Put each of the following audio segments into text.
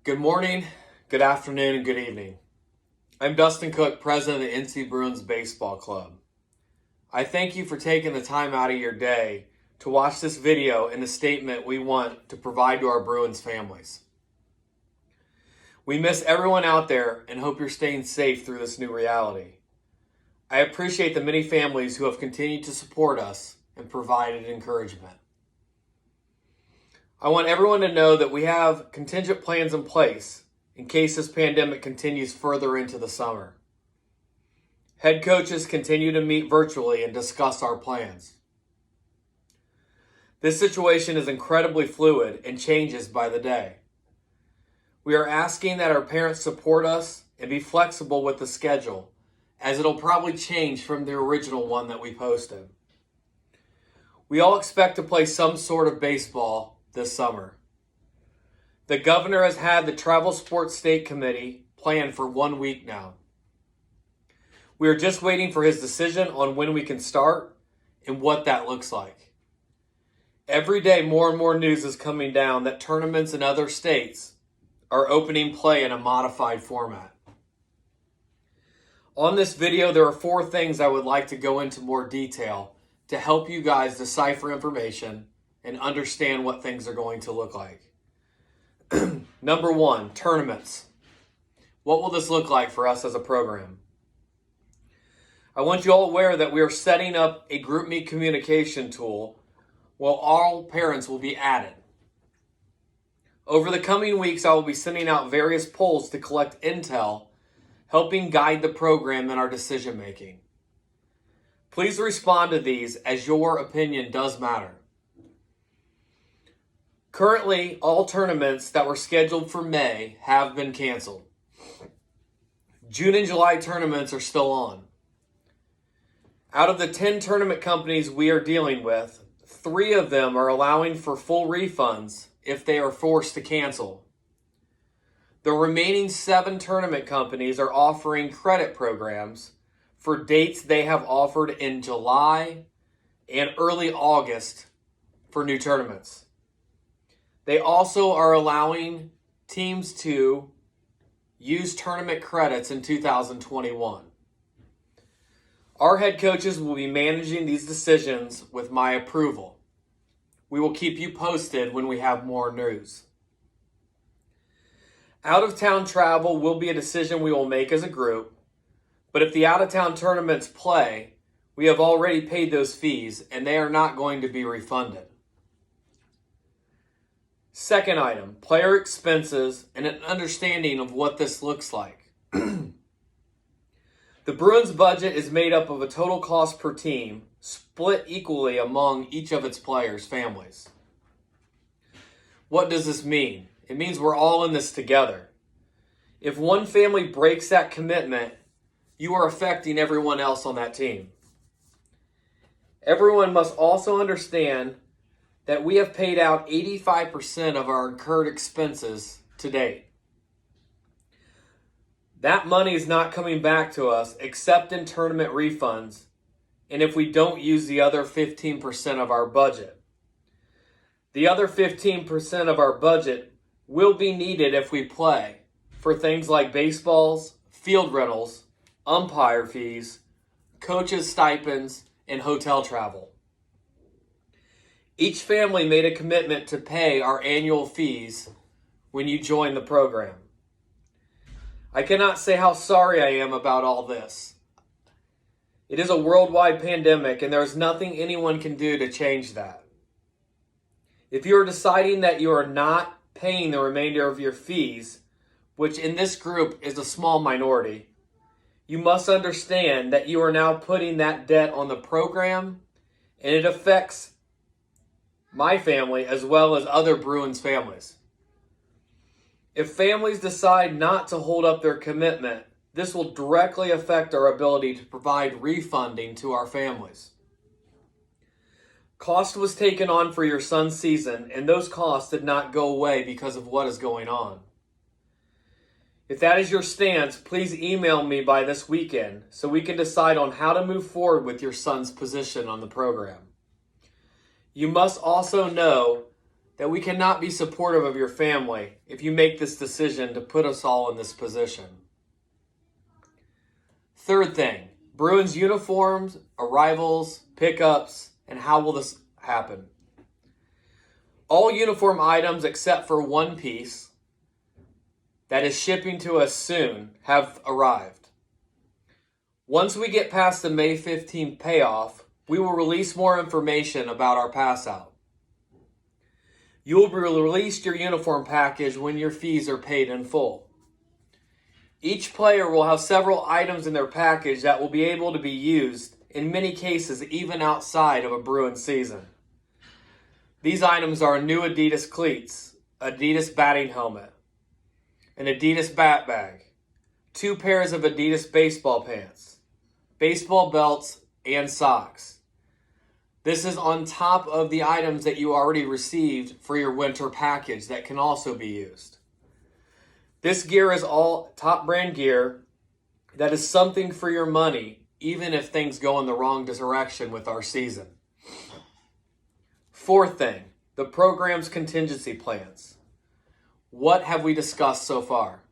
Good morning, good afternoon, and good evening. I'm Dustin Cook, president of the NC Bruins Baseball Club. I thank you for taking the time out of your day to watch this video and the statement we want to provide to our Bruins families. We miss everyone out there and hope you're staying safe through this new reality. I appreciate the many families who have continued to support us and provided encouragement. I want everyone to know that we have contingent plans in place in case this pandemic continues further into the summer. Head coaches continue to meet virtually and discuss our plans. This situation is incredibly fluid and changes by the day. We are asking that our parents support us and be flexible with the schedule, as it'll probably change from the original one that we posted. We all expect to play some sort of baseball this summer. The governor has had the Travel Sports State Committee planned for 1 week now. We are just waiting for his decision on when we can start and what that looks like. Every day more and more news is coming down that tournaments in other states are opening play in a modified format. On this video, there are 4 things I would like to go into more detail to help you guys decipher information and understand what things are going to look like. Number 1, tournaments. What will this look like for us as a program? I want you all aware that we are setting up a GroupMe communication tool where all parents will be added. Over the coming weeks, I will be sending out various polls to collect intel, helping guide the program in our decision making. Please respond to these, as your opinion does matter. Currently, all tournaments that were scheduled for May have been canceled. June and July tournaments are still on. Out of the 10 tournament companies we are dealing with, 3 of them are allowing for full refunds if they are forced to cancel. The remaining 7 tournament companies are offering credit programs for dates they have offered in July and early August for new tournaments. They also are allowing teams to use tournament credits in 2021. Our head coaches will be managing these decisions with my approval. We will keep you posted when we have more news. Out-of-town travel will be a decision we will make as a group, but if the out-of-town tournaments play, we have already paid those fees and they are not going to be refunded. Second item, player expenses and an understanding of what this looks like. The Bruins budget is made up of a total cost per team, split equally among each of its players' families. What does this mean? It means we're all in this together. If one family breaks that commitment, you are affecting everyone else on that team. Everyone must also understand that we have paid out 85% of our incurred expenses to date. That money is not coming back to us except in tournament refunds and if we don't use the other 15% of our budget. The other 15% of our budget will be needed if we play for things like baseballs, field rentals, umpire fees, coaches' stipends, and hotel travel. Each family made a commitment to pay our annual fees when you join the program. I cannot say how sorry I am about all this. It is a worldwide pandemic and there is nothing anyone can do to change that. If you are deciding that you are not paying the remainder of your fees, which in this group is a small minority, you must understand that you are now putting that debt on the program and it affects my family as well as other Bruins families. If families decide not to hold up their commitment, this will directly affect our ability to provide refunding to our families. Cost was taken on for your son's season, and those costs did not go away because of what is going on. If that is your stance, please email me by this weekend so we can decide on how to move forward with your son's position on the program. You must also know that we cannot be supportive of your family if you make this decision to put us all in this position. Third thing, Bruins uniforms, arrivals, pickups, and how will this happen? All uniform items except for one piece that is shipping to us soon have arrived. Once we get past the May 15th payoff, we will release more information about our pass out. You will be released your uniform package when your fees are paid in full. Each player will have several items in their package that will be able to be used, in many cases even outside of a Bruins season. These items are new Adidas cleats, Adidas batting helmet, an Adidas bat bag, 2 pairs of Adidas baseball pants, baseball belts, and socks. This is on top of the items that you already received for your winter package that can also be used. This gear is all top brand gear that is something for your money, even if things go in the wrong direction with our season. Fourth thing, the program's contingency plans. What have we discussed so far?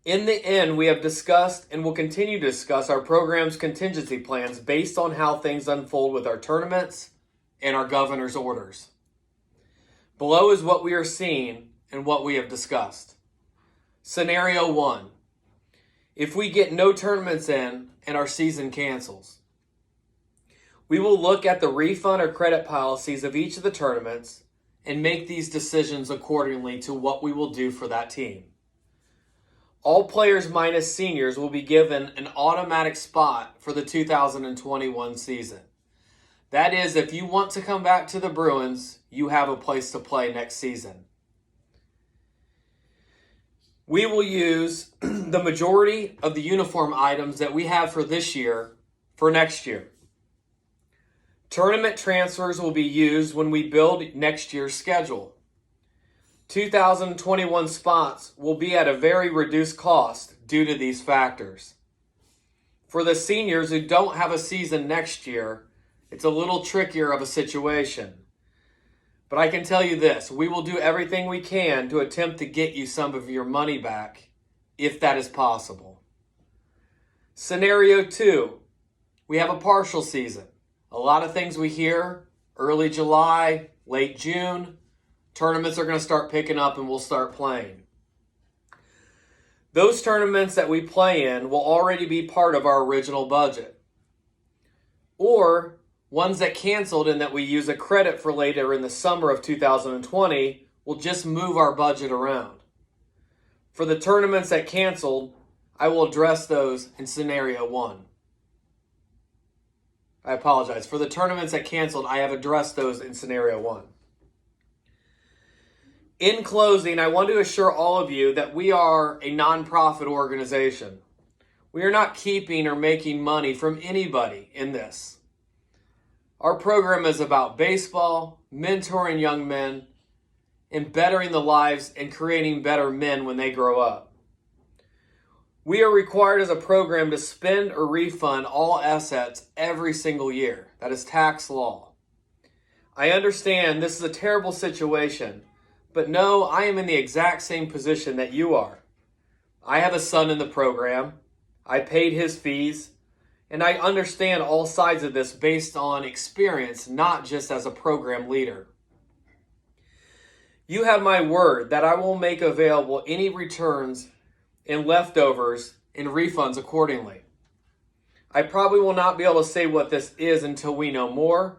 In the end, we have discussed and will continue to discuss our program's contingency plans based on how things unfold with our tournaments and our governor's orders. Below is what we are seeing and what we have discussed. Scenario 1. If we get no tournaments in and our season cancels, we will look at the refund or credit policies of each of the tournaments and make these decisions accordingly to what we will do for that team. All players minus seniors will be given an automatic spot for the 2021 season. That is, if you want to come back to the Bruins, you have a place to play next season. We will use the majority of the uniform items that we have for this year for next year. Tournament transfers will be used when we build next year's schedule. 2021 spots will be at a very reduced cost due to these factors. For the seniors who don't have a season next year, it's a little trickier of a situation. But I can tell you this, we will do everything we can to attempt to get you some of your money back, if that is possible. Scenario 2, we have a partial season. A lot of things we hear, early July, late June, tournaments are going to start picking up and we'll start playing. Those tournaments that we play in will already be part of our original budget. Or ones that canceled and that we use a credit for later in the summer of 2020 will just move our budget around. For the tournaments that canceled, I will address those in scenario 1. I apologize. For the tournaments that canceled, I have addressed those in scenario 1. In closing, I want to assure all of you that we are a nonprofit organization. We are not keeping or making money from anybody in this. Our program is about baseball, mentoring young men, and bettering the lives and creating better men when they grow up. We are required as a program to spend or refund all assets every single year. That is tax law. I understand this is a terrible situation, but no, I am in the exact same position that you are. I have a son in the program. I paid his fees, and I understand all sides of this based on experience, not just as a program leader. You have my word that I will make available any returns and leftovers and refunds accordingly. I probably will not be able to say what this is until we know more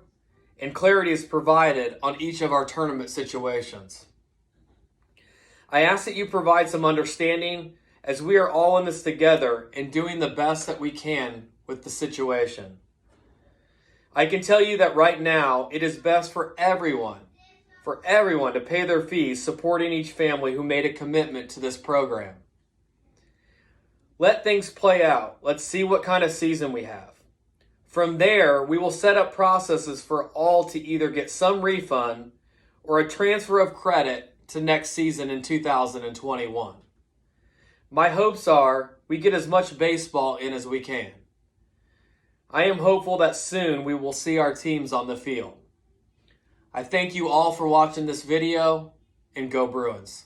and clarity is provided on each of our tournament situations. I ask that you provide some understanding as we are all in this together and doing the best that we can with the situation. I can tell you that right now it is best for everyone to pay their fees supporting each family who made a commitment to this program. Let things play out. Let's see what kind of season we have. From there, we will set up processes for all to either get some refund or a transfer of credit to next season in 2021. My hopes are we get as much baseball in as we can. I am hopeful that soon we will see our teams on the field. I thank you all for watching this video, and go Bruins.